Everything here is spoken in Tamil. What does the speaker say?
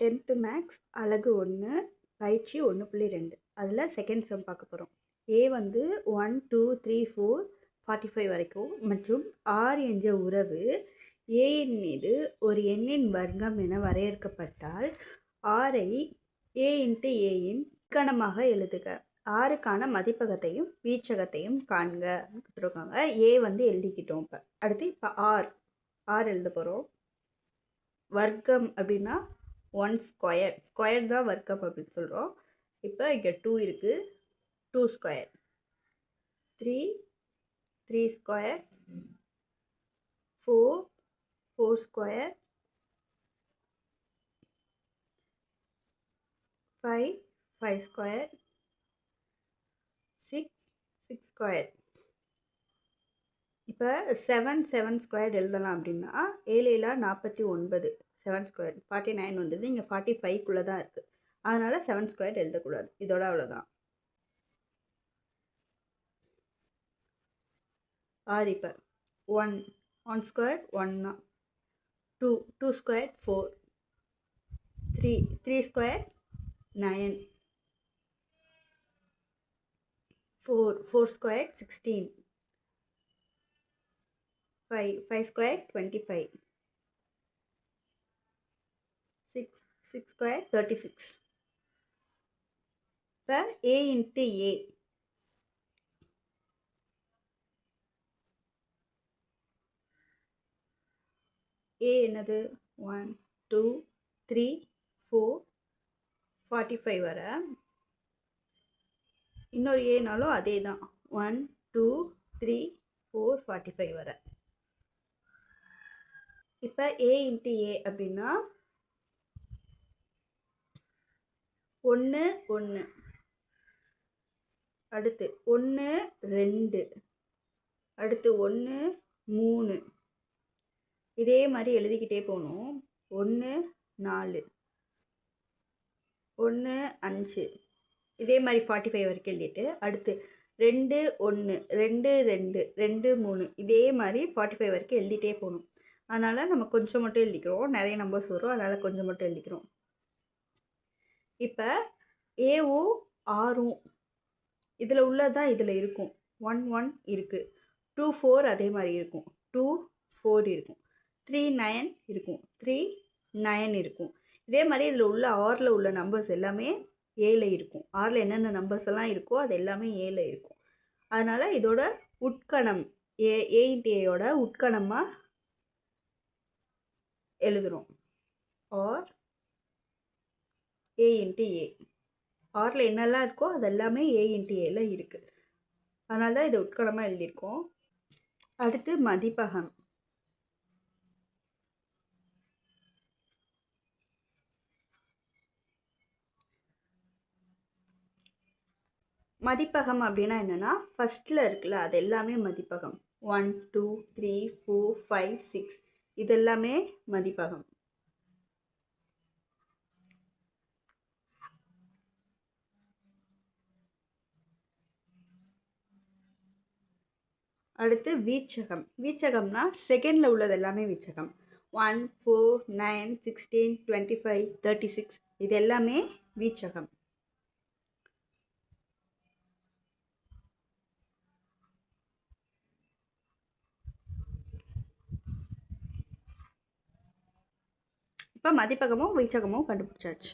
10th மேக்ஸ் அலகு 1 பயிற்சி 1.2 அதில் செகண்ட் சம் பார்க்க போகிறோம். ஏ வந்து 1 2 3 4 45 வரைக்கும் மற்றும் ஆர் என்ற உறவு ஏயின் மீது ஒரு எண்ணின் வர்க்கம் என வரையறுக்கப்பட்டால் ஆரை ஏ இன்ட்டு ஏயின் இக்கணமாக எழுதுக. ஆறுக்கான மதிப்பகத்தையும் வீச்சகத்தையும் காண்க கொடுத்துருக்காங்க. ஏ வந்து எழுதிக்கிட்டோம். இப்போ அடுத்து இப்போ ஆர் எழுத போகிறோம். வர்க்கம் அப்படின்னா 1 ஸ்கொயர், ஸ்கொயர் தான் வர்க்கம் அப்படின்னு சொல்கிறோம். இப்போ இங்கே 2 இருக்குது, 2 square, 3 square, 4 square, 5 square, 6 square. இப்போ 7 ஸ்கொயர் எழுதலாம் அப்படின்னா 7 49, 7 ஸ்கொயர் 49 வந்தது. இங்கே 45க்குள்ளே தான் இருக்குது, அதனால் 7 ஸ்கொயர் எழுதக்கூடாது. இதோட அவ்வளோதான். ஆறு இப்போ 1 ஸ்கொயர் 1 தான், 2 square 4, 3 square 9, 4 square 16, 5 square 25, 6 square 36. இப்போ ஏ இன்ட்டு ஏ என்னது 1 2 3 4 45 வர. இன்னொரு ஏனாலும் அதே தான் 1 2 3 4 45 வர. இப்போ ஏ இன்ட்டு ஏ அப்படின்னா 1 1, அடுத்து 1 2, அடுத்து 1 3, இதே மாதிரி எழுதிக்கிட்டே போகணும். 1 4, 1 5, இதே மாதிரி 45 வரைக்கும் எழுதிட்டு அடுத்து 2 1 2 2 2 3, இதே மாதிரி 45 வரைக்கும் எழுதிட்டே போகணும். அதனால் நம்ம கொஞ்சம் மட்டும் எழுதிக்கிறோம், நிறைய நம்பர்ஸ் வரும், அதனால் கொஞ்சம் மட்டும் எழுதிக்கிறோம். இப்போ ஏவும் ஆரும் இதில் உள்ளதான் இதில் இருக்கும். 1 1 இருக்குது, 2 4 அதே மாதிரி இருக்கும், 2 4 இருக்கும், 3 9 இருக்கும், 3 9 இருக்கும். இதே மாதிரி இதில் உள்ள ஆறில் உள்ள நம்பர்ஸ் எல்லாமே ஏல இருக்கும். ஆறில் என்னென்ன நம்பர்ஸ் எல்லாம் இருக்கோ அது எல்லாமே ஏல இருக்கும். அதனால் இதோட உட்கணம் ஏ இன்ட்டு ஏயோட உட்கணமாக எழுதுகிறோம். ஆர் ஏ இன்ட்டு ஏ, ஆரில் என்னெல்லாம் இருக்கோ அது எல்லாமே ஏ இன்ட்டு ஏல இருக்குது. அதனால தான் இதை உட்கணமாக எழுதியிருக்கோம். அடுத்து மதிப்பகம். மதிப்பகம் அப்படின்னா என்னென்னா ஃபஸ்ட்டில் இருக்குல்ல அது எல்லாமே மதிப்பகம். 1 2 3 4 5 6 இதெல்லாமே மதிப்பகம். அடுத்து வீச்சகம். வீச்சகம்னா செகண்டில் உள்ளது எல்லாமே வீச்சகம். 1 4 9 16 25 36 இது எல்லாமே வீச்சகம். இப்போ மதிப்பகமும் வீச்சகமும் கண்டுபிடிச்சாச்சு.